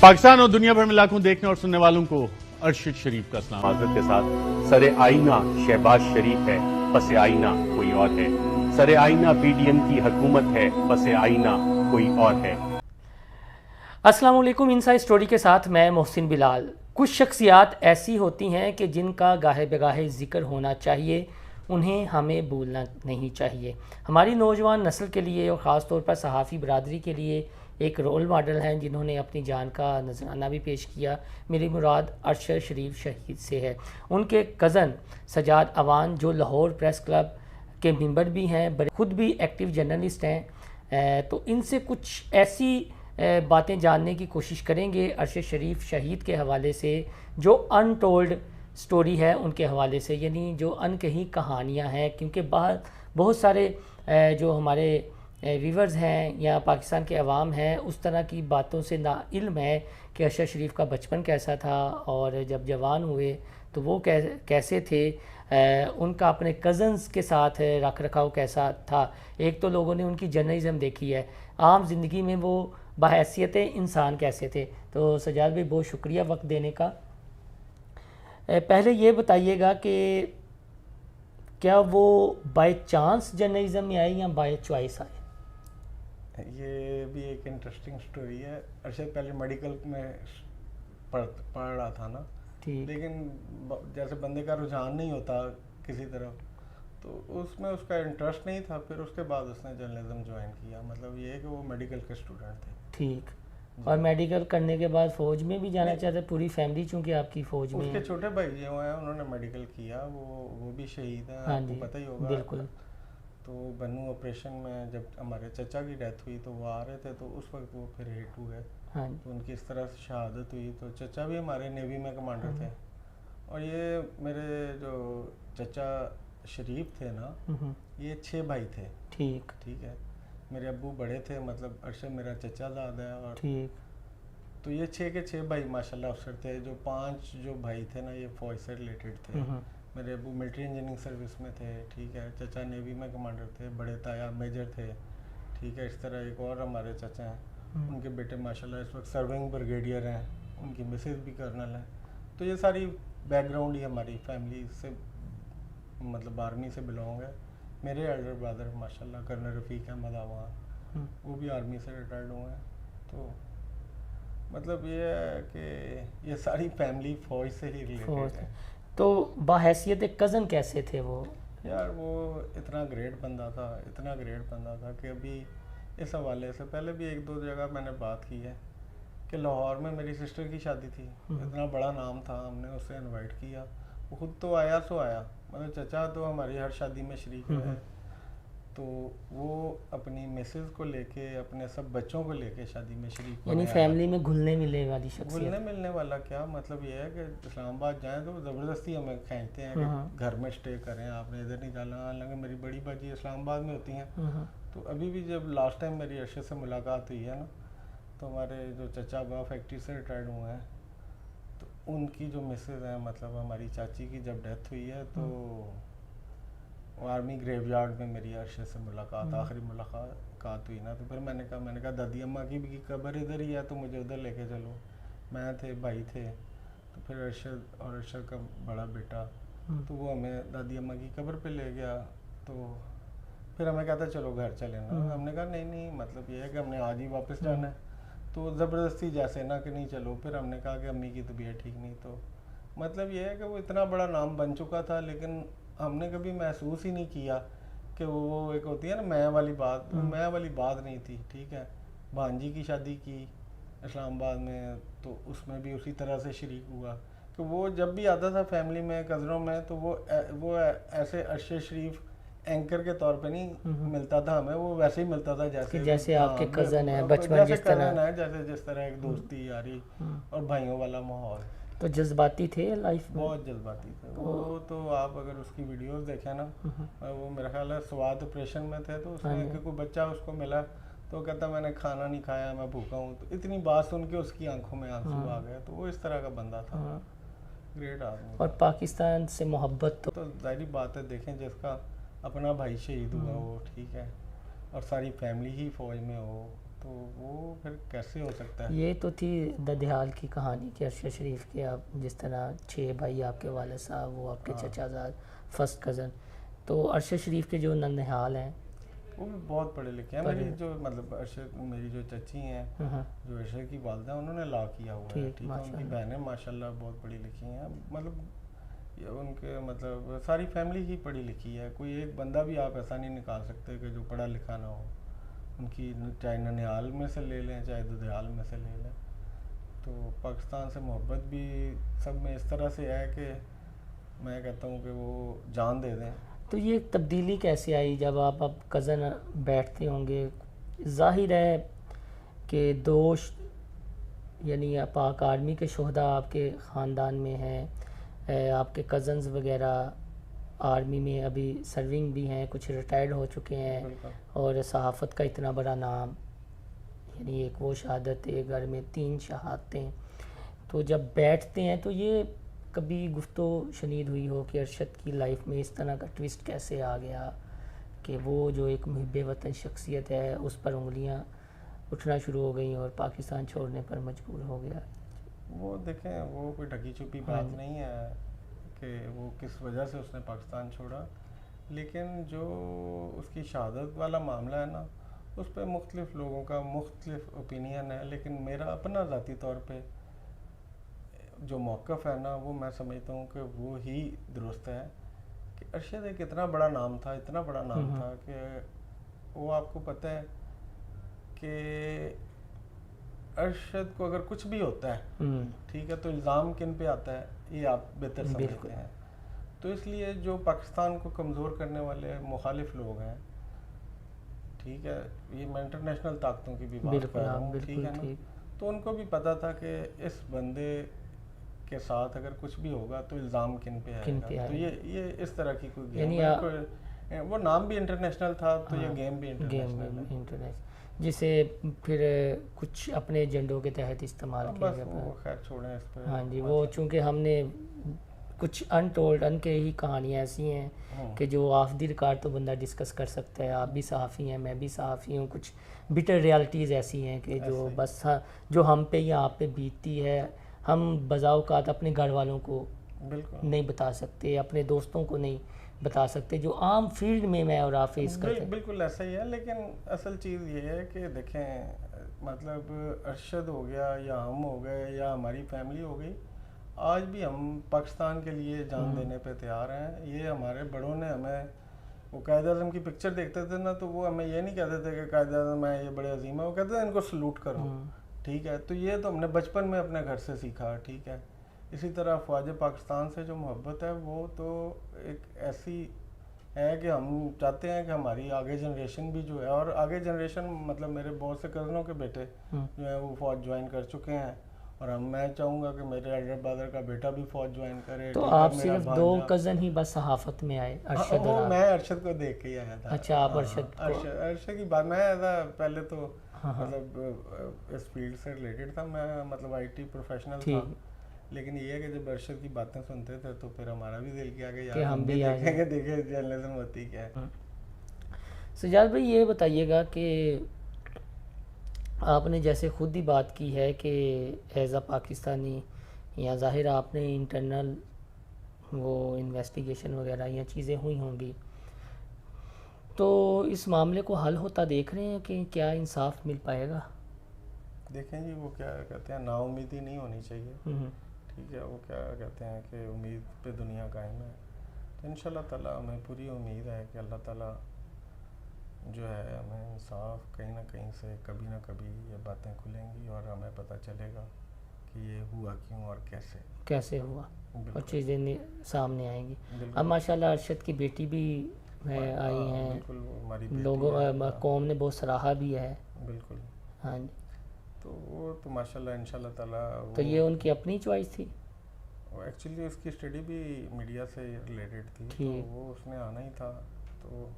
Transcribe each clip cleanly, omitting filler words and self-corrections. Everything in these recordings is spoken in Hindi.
पाकिस्तान और दुनिया भर में लाखों देखने और सुनने वालों को अरशद शरीफ का सलाम। माजरत के साथ सरे आईना शहबाज शरीफ है, पसे आईना कोई और है। सरे आईना पीडीएम की हुकूमत है, पसे आईना कोई और है। अस्सलाम वालेकुम। इनसाइड स्टोरी के साथ मैं मोहसिन बिलाल। कुछ शख्सियात ऐसी होती हैं कि जिनका गाहे बेगाहे ज़िक्र होना चाहिए, उन्हें हमें भूलना नहीं चाहिए। हमारी नौजवान नस्ल के लिए और ख़ास तौर पर सहाफ़ी बरादरी के लिए एक रोल मॉडल हैं जिन्होंने अपनी जान का नजराना भी पेश किया। मेरी मुराद अरशद शरीफ शहीद से है। उनके कज़न सजाद अवान जो लाहौर प्रेस क्लब के मेंबर भी हैं, ख़ुद भी एक्टिव जर्नलिस्ट हैं, तो इनसे कुछ ऐसी बातें जानने की कोशिश करेंगे अरशद शरीफ शहीद के हवाले से, जो अनटोल्ड स्टोरी है उनके हवाले से, यानी जो अनकही कहानियाँ हैं। क्योंकि बहुत सारे जो हमारे व्यूवर्स हैं या पाकिस्तान के अवाम हैं, उस तरह की बातों से नाइल्म है कि अरशद शरीफ का बचपन कैसा था और जब जवान हुए तो वो कैसे थे, उनका अपने कज़न्स के साथ रख रखाव कैसा था। एक तो लोगों ने उनकी जर्नलिज़म देखी है, आम ज़िंदगी में वो बहैसियत इंसान कैसे थे। तो सजाद भाई बहुत शुक्रिया वक्त देने का। पहले ये बताइएगा कि क्या वो बाय चांस जर्नलिज़म में आए या बाय चॉइस आए? ये भी एक इंटरेस्टिंग स्टोरी है। अरशद पहले मेडिकल में पढ़ रहा था ना, लेकिन जैसे बंदे का रुझान नहीं होता किसी तरफ, तो उसमें उसका इंटरेस्ट नहीं था। फिर उसके बाद उसने जर्नलिज्म ज्वाइन किया। मतलब ये है कि वो मेडिकल के स्टूडेंट थे। ठीक। और मेडिकल करने के बाद फ़ौज में भी जाना चाहते? पूरी फैमिली चूँकि आपकी फ़ौज में? उसके छोटे भाई जो हैं उन्होंने मेडिकल किया, वो भी शहीद हैं। हाँ आपको पता ही होगा। बिल्कुल। तो बन्नू ऑपरेशन में जब हमारे चचा की डेथ हुई तो वो आ रहे थे, तो उस वक्त वो फिर हिट हुए। हाँ। तो उनकी इस तरह से शहादत हुई। तो चचा भी हमारे नेवी में कमांडर थे। और ये मेरे जो चचा शरीफ थे ना, ये 6 भाई थे। ठीक है। मेरे अब्बू बड़े थे, मतलब अरशद मेरा चचा ज़्यादा है। और ठीक। तो ये 6 के 6 भाई माशाल्लाह अफसर थे। जो 5 जो भाई थे ना, ये फौज से रिलेटेड थे। मेरे अब्बू मिलिट्री इंजीनियरिंग सर्विस में थे। ठीक है। चचा नेवी में कमांडर थे। बड़े ताया मेजर थे। ठीक है। इस तरह एक और हमारे चचा हैं, उनके बेटे माशाल्लाह इस वक्त सर्विंग ब्रिगेडियर हैं। उनकी मिसेज भी कर्नल हैं। तो ये सारी बैकग्राउंड ही हमारी फैमिली से, मतलब आर्मी से बिलोंग है। मेरे एल्डर ब्रदर माशाल्लाह कर्नल रफ़ीक अहमद आवान, वो भी आर्मी से रिटायर्ड हुए हैं। तो मतलब ये है कि ये सारी फैमिली फ़ौज से ही रिलेटेड है। तो बाहैसियत कज़न कैसे थे वो? यार वो इतना ग्रेट बंदा था कि अभी इस हवाले से पहले भी 1-2 जगह मैंने बात की है कि लाहौर में मेरी सिस्टर की शादी थी। इतना बड़ा नाम था, हमने उसे इनवाइट किया, वो खुद तो आया सो आया। मतलब चचा तो हमारी हर शादी में शरीक है। तो वो अपनी मिसेज को लेके, अपने सब बच्चों को लेके शादी में शरीक, यानी फैमिली में घुलने मिलने वाली शख्सियत। घुलने मिलने वाला क्या मतलब ये है कि इस्लामाबाद जाएं तो ज़बरदस्ती हमें खींचते हैं कि घर में स्टे करें, आपने इधर नहीं जाना। हालांकि मेरी बड़ी बाजी इस्लामाबाद में होती हैं। तो अभी भी जब लास्ट टाइम मेरी अरशद से मुलाकात हुई है ना, तो हमारे जो चचा बा फैक्ट्री से रिटायर्ड हुए हैं, तो उनकी जो मिसेज हैं, मतलब हमारी चाची की जब डेथ हुई है, तो आर्मी ग्रेवयार्ड में मेरी अरशद से मुलाकात, आखिरी मुलाकात हुई ना। तो फिर मैंने कहा दादी अम्मा की भी कब्र इधर ही है, तो मुझे उधर लेके चलो। मैं थे, भाई थे, तो फिर अरशद और अरशद का बड़ा बेटा, तो वो हमें दादी अम्मा की कब्र पे ले गया। तो फिर हमें कहता चलो घर चले ना। हमने कहा नहीं, मतलब ये है कि हमने आज ही वापस जाना है। तो ज़बरदस्ती जैसे ना कि नहीं चलो। फिर हमने कहा कि अम्मी की तबीयत ठीक नहीं। तो मतलब ये है कि वो इतना बड़ा नाम बन चुका था, लेकिन हमने कभी महसूस ही नहीं किया कि वो एक होती है ना मैं वाली बात, मैं वाली बात नहीं थी। ठीक है। भांजी की शादी की इस्लामाबाद में, तो उसमें भी उसी तरह से शरीक हुआ कि वो जब भी आता था फैमिली में, कज़नों में, तो वो ऐसे अरशद शरीफ एंकर के तौर पे नहीं मिलता था हमें, वो वैसे ही मिलता था जैसे आपके कज़न है, बचपन जिस तरह है, जैसे जिस तरह एक दोस्ती यारी और भाइयों वाला माहौल। तो जज्बाती थे लाइफ में? बहुत जज्बाती थे वो। तो आप अगर उसकी वीडियोस देखें ना, वो मेरा ख्याल है स्वाद ऑपरेशन में थे, तो उसमें कोई बच्चा उसको मिला तो कहता मैंने खाना नहीं खाया, मैं भूखा हूँ। तो इतनी बात सुन के उसकी आंखों में आंसू आ गए। तो वो इस तरह का बंदा था, ग्रेट आदमी। और पाकिस्तान से मोहब्बत तो जाहिर बात है, देखें जिसका अपना भाई शहीद हुआ हो, ठीक है, और सारी फैमिली ही फौज में हो, तो वो फिर कैसे हो सकता है? ये तो थी ददयाल की कहानी कि अरशद शरीफ के आप जिस तरह 6 भाई आपके वालिद साहब, वो आपके चचाजाद, फर्स्ट कज़न। तो अरशद शरीफ के जो नंदहाल हैं वो भी बहुत पढ़े लिखे हैं। मेरी जो मतलब अरशद, मेरी जो चची हैं, जो अरशद की वालदा, उन्होंने लॉ किया हुआ है, ठीक है। उनकी बहनें माशाल्लाह बहुत पढ़ी लिखी हैं। मतलब ये उनके मतलब सारी फैमिली ही पढ़ी लिखी है। कोई एक बंदा भी आप ऐसा नहीं निकाल सकते कि जो पढ़ा लिखा ना हो। उनकी चाहे ननिहाल में से ले लें, चाहे ददयाल में से ले लें। तो पाकिस्तान से मोहब्बत भी सब में इस तरह से है कि मैं कहता हूँ कि वो जान दे दें। तो ये तब्दीली कैसे आई जब आप अब कज़न बैठते होंगे? ज़ाहिर है कि दोस्त यानी पाक आर्मी के शोहदा आपके ख़ानदान में हैं, आपके कज़न्स वगैरह आर्मी में अभी सर्विंग भी हैं, कुछ रिटायर्ड हो चुके हैं, और सहाफ़त का इतना बड़ा नाम, यानी एक वो शहादत है, घर में 3 शहादतें। तो जब बैठते हैं तो ये कभी गुफ्तो शनीद हुई हो कि अरशद की लाइफ में इस तरह का ट्विस्ट कैसे आ गया कि वो जो एक मुहिब वतन शख्सियत है उस पर उंगलियां उठना शुरू हो गई और पाकिस्तान छोड़ने पर मजबूर हो गया? वो देखें, वो कोई ढकी छुपी बात नहीं है कि वो किस वजह से उसने पाकिस्तान छोड़ा, लेकिन जो उसकी शहादत वाला मामला है ना, उस पर मुख्तलिफ लोगों का मुख्तलिफ ओपिनियन है। लेकिन मेरा अपना ज़ाती तौर पे जो मौक़िफ़ है ना, वो मैं समझता हूँ कि वो ही दुरुस्त है कि अरशद एक इतना बड़ा नाम था, इतना बड़ा नाम था कि वो आपको पता है कि अरशद को अगर कुछ भी होता है, ठीक है, तो इल्ज़ाम किन पे आता है ये आप बेहतर समझते हैं। तो इसलिए जो पाकिस्तान को कमज़ोर करने वाले मुखालिफ लोग हैं, ठीक है, ये मैं इंटरनेशनल ताकतों की भी बात कर रहा हूँ, ठीक है ना, तो उनको भी पता था कि इस बंदे के साथ अगर कुछ भी होगा तो इल्ज़ाम किन पे आएगा। तो ये इस तरह की कोई गेम, वो नाम भी इंटरनेशनल था, तो ये गेम भी इंटरनेशनल है, जिसे फिर कुछ अपने एजेंडों के तहत इस्तेमाल किया गया। वो खैर छोड़ें इस पर। हाँ जी, वो चूँकि हमने कुछ अनटोल्ड अनकही कहानियाँ ऐसी हैं कि जो ऑफ द रिकॉर्ड तो बंदा डिस्कस कर सकता है। आप भी सहाफ़ी हैं, मैं भी सहाफ़ी हूँ। कुछ बिटर रियलिटीज़ ऐसी हैं कि जो बस जो हम पे या आप पे बीतती है, हम बज़ाओक़ात अपने घर वालों को नहीं बता सकते, अपने दोस्तों को नहीं बता सकते, जो आम फील्ड में मैं और आप फेस करते हैं। बिल्कुल ऐसा ही है। लेकिन असल चीज़ ये है कि देखें, मतलब अरशद हो गया या हम हो गए या हमारी फैमिली हो गई, आज भी हम पाकिस्तान के लिए जान देने पे तैयार हैं। ये हमारे बड़ों ने हमें, वो कायद आज़म की पिक्चर देखते थे ना, तो वो हमें ये नहीं कहते थे कि कायद आज़म है, ये बड़े अजीम है, वो कहते थे इनको सलूट करो, ठीक है। तो ये तो हमने बचपन में अपने घर से सीखा, ठीक है। इसी तरह ख्वाजा पाकिस्तान से जो मोहब्बत है, वो तो एक ऐसी है कि हम चाहते हैं कि हमारी आगे जनरेशन भी जो है, और आगे जनरेशन मतलब मेरे बहुत से कज़नों के बेटे जो है वो फ़ौज ज्वाइन कर चुके हैं, और मैं चाहूँगा कि मेरे एल्डर ब्रदर का बेटा भी फ़ौज ज्वाइन करे। तो आप सिर्फ 2 कज़न ही बस सहाफ़त में आए? अरशद और मैं अरशद को देख के ही आया था। अच्छा, आप अरशद की बात, मैं ऐसा पहले तो मतलब इस फील्ड से रिलेटेड था, मैं मतलब IT प्रोफेशनल था। लेकिन ये है कि जब अरशद की बातें सुनते थे तो फिर हमारा भी दिल किया कि यार हम भी देखेंगे, देखे जर्नलिज्म होती क्या है। सजाद भाई, ये बताइएगा कि आपने जैसे खुद ही बात की है कि एज़ अ पाकिस्तानी, या ज़ाहिर आपने इंटरनल वो इन्वेस्टिगेशन वगैरह या चीज़ें हुई होंगी, तो इस मामले को हल होता देख रहे हैं कि क्या इंसाफ मिल पाएगा? देखें जी, वो क्या कहते हैं, नाउम्मीदी नहीं होनी चाहिए, ठीक है। वो क्या कहते हैं कि उम्मीद पे दुनिया कायम है। तो इंशाल्लाह ताला हमें पूरी उम्मीद है कि अल्लाह ताला जो है हमें इंसाफ कहीं ना कहीं से कभी ना कभी ये बातें खुलेंगी और हमें पता चलेगा कि ये हुआ क्यों और कैसे हुआ, और चीज़ें सामने आएंगी। अब माशाल्लाह अरशद की बेटी भी आई हैं, लोगों कौम ने बहुत सराहा भी है। बिल्कुल, हाँ जी। तो वो तो माशाल्लाह इंशाल्लाह ताला, तो ये उनकी अपनी चॉइस थी? एक्चुअली उसकी स्टडी भी मीडिया से रिलेटेड थी, तो वो उसने आना ही था। तो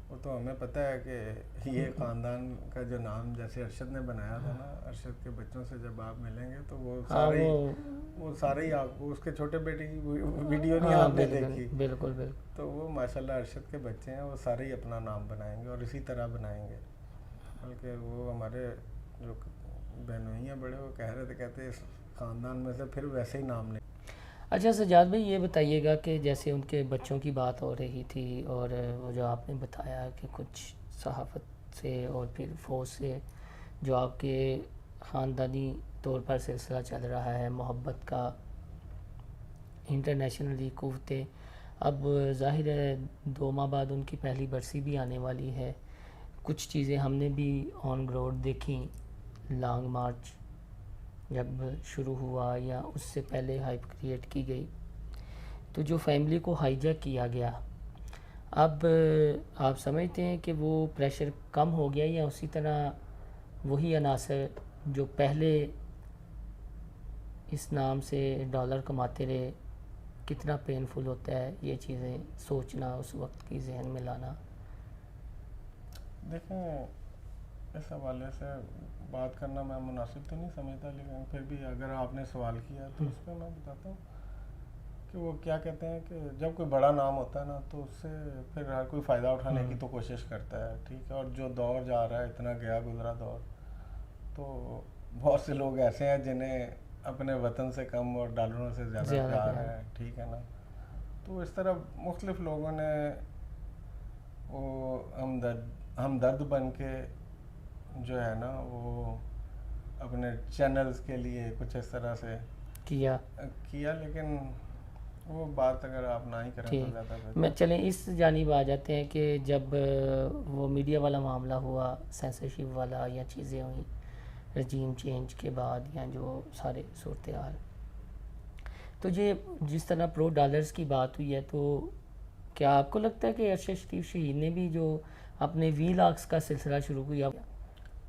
वो तो हमें पता है कि ये ख़ानदान का जो नाम जैसे अरशद ने बनाया था ना, अरशद के बच्चों से जब आप मिलेंगे तो वो सारे ही आपको, उसके छोटे बेटे की वीडियो नहीं आपने देखी? बिल्कुल। तो वो माशाल्लाह अरशद के बच्चे हैं, वो सारे ही अपना नाम बनाएंगे और इसी तरह बनाएंगे। बल्कि वो हमारे जो बहनोई हैं बड़े, वो कह रहे थे, कहते इस ख़ानदान में से फिर वैसे ही नाम नहीं। अच्छा सज्जाद भाई, ये बताइएगा कि जैसे उनके बच्चों की बात हो रही थी और वो जो आपने बताया कि कुछ सहाफ़त से और फिर फ़ौज से जो आपके ख़ानदानी तौर पर सिलसिला चल रहा है मोहब्बत का, इंटरनेशनली क़ुव्वतें, अब ज़ाहिर है 2 माह बाद उनकी पहली बरसी भी आने वाली है। कुछ चीज़ें हमने भी ऑन ग्राउंड देखी, लॉन्ग मार्च जब शुरू हुआ या उससे पहले हाइप क्रिएट की गई, तो जो फैमिली को हाईजैक किया गया, अब आप समझते हैं कि वो प्रेशर कम हो गया या उसी तरह वही अनासर जो पहले इस नाम से डॉलर कमाते रहे, कितना पेनफुल होता है ये चीज़ें सोचना, उस वक्त की जहन में लाना? देखें, इस हवाले से बात करना मैं मुनासिब तो नहीं समझता, लेकिन फिर भी अगर आपने सवाल किया तो उस पर मैं बताता हूँ कि वो क्या कहते हैं कि जब कोई बड़ा नाम होता है ना, तो उससे फिर हर कोई फ़ायदा उठाने की तो कोशिश करता है, ठीक है। और जो दौर जा रहा है, इतना गया गुजरा दौर, तो बहुत से लोग ऐसे हैं जिन्हें अपने वतन से कम और डॉलरों से ज़्यादा प्यार है, ठीक है ना। तो इस तरह मुख्तलिफ लोगों ने वो हमदर्द बन के जो है ना, वो अपने चैनल्स के लिए कुछ इस तरह से किया, लेकिन वो बात अगर आप ना ही करें तो ज़्यादा बेहतर। मैं चलें इस जानिब आ जाते हैं कि जब वो मीडिया वाला मामला हुआ, सेंसरशिप वाला, या चीज़ें हुई रजीम चेंज के बाद, या जो सारे सूरत हाल, तो ये जिस तरह प्रो डॉलर्स की बात हुई है, तो क्या आपको लगता है कि अरशद शरीफ शहीद ने भी जो अपने वीलॉग्स का सिलसिला शुरू किया?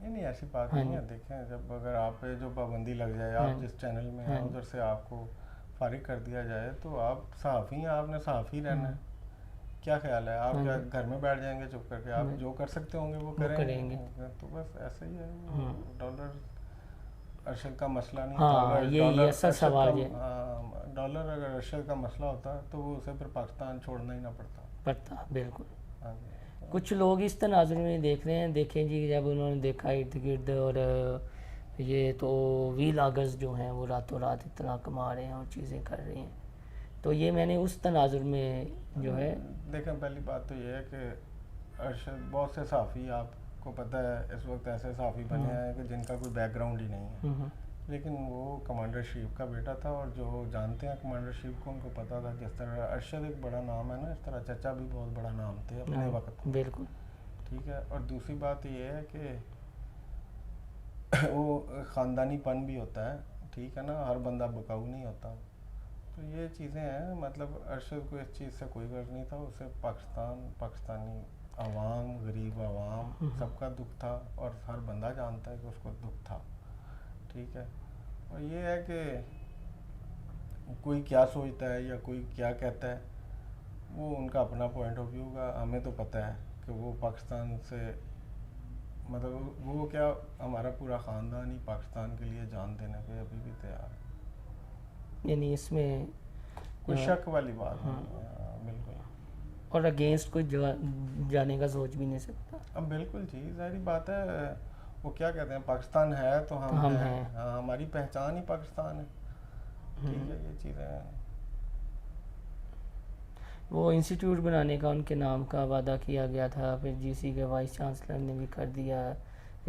नहीं, ऐसी बात नहीं है। देखें, जब अगर आप पे जो पाबंदी लग जाए, आप जिस चैनल में हैं उधर से आपको फारिग कर दिया जाए, तो आप सहाफ़ी हैं, आपने सहाफ़ी रहना है। क्या ख्याल है, आप क्या घर में बैठ जाएंगे चुप करके? आप जो कर सकते होंगे वो करेंगे। तो बस ऐसा ही है। डॉलर अरशद का मसला नहीं था। ये असल सवाल है। डॉलर अगर अरशद का मसला होता तो वो उसे फिर पाकिस्तान छोड़ना ही ना पड़ता। बिल्कुल। कुछ लोग इस तनाजुर में देख रहे हैं, देखें जी, जब उन्होंने देखा इर्द गिर्द और ये तो वीलॉगर्स जो हैं वो रातों रात इतना कमा रहे हैं और चीज़ें कर रहे हैं, तो ये मैंने उस तनाजुर में जो है। देखें, पहली बात तो ये है कि अरशद, बहुत से सहाफ़ी आपको पता है इस वक्त ऐसे सहाफ़ी बने हैं कि जिनका कोई बैकग्राउंड ही नहीं है, लेकिन वो कमांडर शीफ का बेटा था, और जो जानते हैं कमांडर शीफ को उनको पता था जिस तरह अरशद एक बड़ा नाम है ना, इस तरह चचा भी बहुत बड़ा नाम थे अपने वक्त। बिल्कुल ठीक है। और दूसरी बात ये है कि वो ख़ानदानीपन भी होता है, ठीक है ना, हर बंदा बकाऊ नहीं होता। तो ये चीज़ें हैं, मतलब अरशद को इस चीज़ से कोई गर्ज नहीं था, उसे पाकिस्तानी आवाम, गरीब आवाम सबका दुख था, और हर बंदा जानता है कि उसको दुख था, ठीक है। और ये है कि कोई क्या सोचता है या कोई क्या कहता है, वो उनका अपना पॉइंट ऑफ व्यू का। हमें तो पता है कि वो पाकिस्तान से, मतलब वो क्या, हमारा पूरा ख़ानदान ही पाकिस्तान के लिए जान देने पे अभी भी तैयार है, यानी इसमें कोई शक वाली बात नहीं है। बिल्कुल। और अगेंस्ट कोई जाने का सोच भी नहीं सकता। अब बिल्कुल जी, जाहिर बात है, वो क्या कहते हैं, पाकिस्तान है तो हम हैं। हाँ, हमारी पहचान ही पाकिस्तान है, ठीक है। ये चीज़ें हैं। वो इंस्टीट्यूट बनाने का उनके नाम का वादा किया गया था, फिर जीसी के वाइस चांसलर ने भी कर दिया,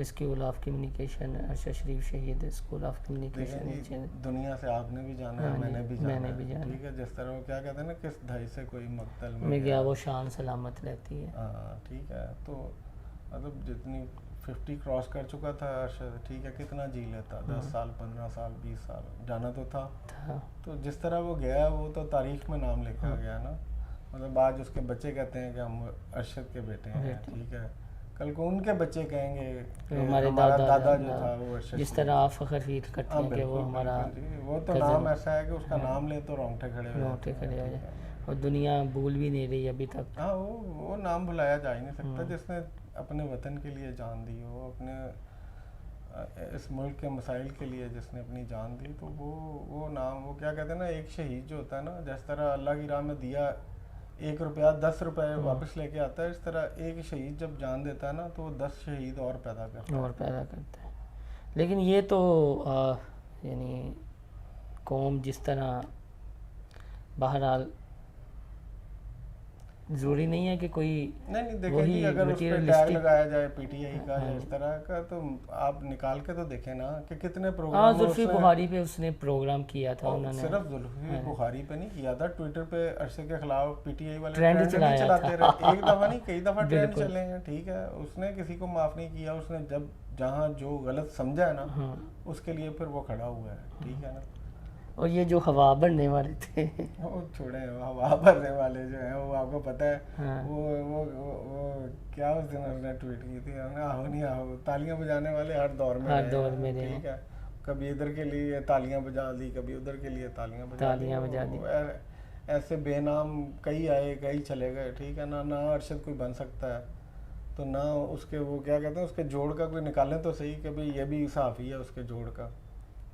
स्कूल ऑफ कम्युनिकेशन, अरशद शरीफ शहीद स्कूल ऑफ कम्युनिकेशन। दुनिया से आपने भी जाना है, मैंने भी जाना, ठीक है। जिस तरह वो क्या कहते हैं ना, किस ढाई से कोई मकतल में गया वो शान सलामत रहती है। हाँ, ठीक है। तो मतलब जितनी 50 क्रॉस कर चुका था अरशद, ठीक है, कितना जी लेता, 10 साल, 15 साल, 20 साल जाना तो था। तो जिस तरह वो गया, वो तो तारीख में नाम लिखा गया ना। मतलब आज उसके बच्चे कहते हैं कि हम अरशद के बेटे हैं, ठीक है। कल को उनके बच्चे कहेंगे कि हमारा दादा जो था वो अरशद। जिस तरह आप फख्र फील करते हैं कि वो हमारा, वो तो नाम ऐसा है कि उसका नाम ले तो रोंगटे खड़े हो जाए, और दुनिया भूल भी नहीं रही अभी तक। हाँ, वो नाम भुलाया जा ही नहीं सकता जिसने अपने वतन के लिए जान दी हो, अपने इस मुल्क के मसाइल के लिए जिसने अपनी जान दी। तो वो नाम, वो क्या कहते हैं ना, एक शहीद जो होता है ना, जिस तरह अल्लाह की राह में दिया 1 रुपया 10 रुपए वापस लेके आता है, इस तरह एक शहीद जब जान देता है ना तो वो 10 शहीद और पैदा करता है। और पैदा करता है। लेकिन ये तो यानी कौम जिस तरह, बहरहाल ज़रूरी नहीं है कि कोई नहीं देखें वही कि अगर उस पर टैग materialistic- लगाया जाए पीटीआई का या इस तरह का, तो आप निकाल के तो देखें ना कि कितने हाँ, प्रोग्राम जुल्फी बुखारी पे उसने प्रोग्राम किया था और उन्होंने, सिर्फ जुल्फी बुखारी पे नहीं किया था, ट्विटर पे अरशद के खिलाफ पीटीआई वाले ट्रेंड ट्रेंड चलाया चलाते था। रहे, एक दफा नहीं कई दफा ट्रेंड बिल्कुल। चले हैं, ठीक है, उसने किसी को माफ नहीं किया, उसने जब जहाँ जो गलत समझा है ना उसके लिए फिर वो खड़ा हुआ है, ठीक है ना। और ये जो हवा बढ़ने वाले थे वो छोड़े, हवा भरने वाले जो हैं वो आपको पता है, हाँ। वो क्या उस दिन उसने ट्वीट की थी, हमने आहो नहीं आहो, तालियां बजाने वाले हर दौर में हर रहे दौर हैं, में रहे हैं। ठीक है, कभी इधर के लिए तालियां बजा दी, कभी उधर के लिए तालियां बजा दी। ऐसे बेनाम कई आए कई चले गए, ठीक है ना। ना अरशद कोई बन सकता है तो ना उसके वो क्या कहते हैं उसके जोड़ का कोई निकालें तो सही कि भाई ये भी साफ़ी है उसके जोड़ का,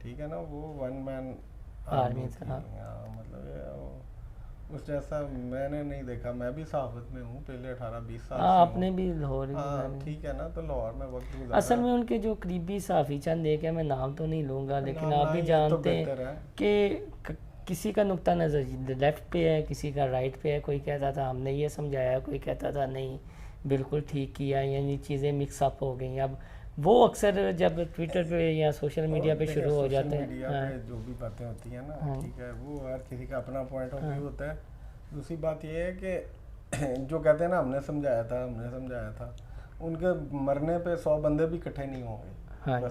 ठीक है ना। वो वन मैन आर्मी थी, था। हाँ, मतलब उस जैसा मैंने नहीं देखा। मैं भी सहाफत में हूँ पहले 18-20 साल हाँ, से आपने हूँ। भी लाहौर ही हाँ गुजारे। ठीक है ना, तो लाहौर में वक्त गुजारा। असल में उनके जो करीबी साफ़ी चंद एक है, मैं नाम तो नहीं लूँगा, लेकिन नाम आप ना भी ही तो जानते बेहतर हैं है। कि किसी का नुक्ता नज़र लेफ़्ट पे है, किसी का राइट पे है। कोई कहता था हमने ये समझाया, कोई कहता था नहीं बिल्कुल ठीक किया, यानी चीज़ें मिक्सअप हो गई। अब वो अक्सर जब ट्विटर पे या सोशल मीडिया पे देखिए, शुरू हो सोशल जाते मीडिया हैं। पे जो भी बातें होती हैं ना, हाँ। ठीक है, वो हर किसी का अपना पॉइंट ऑफ व्यू होता है। दूसरी बात ये है कि जो कहते हैं ना हमने समझाया था, उनके मरने पे 100 बंदे भी इकट्ठे नहीं होंगे। हाँ बस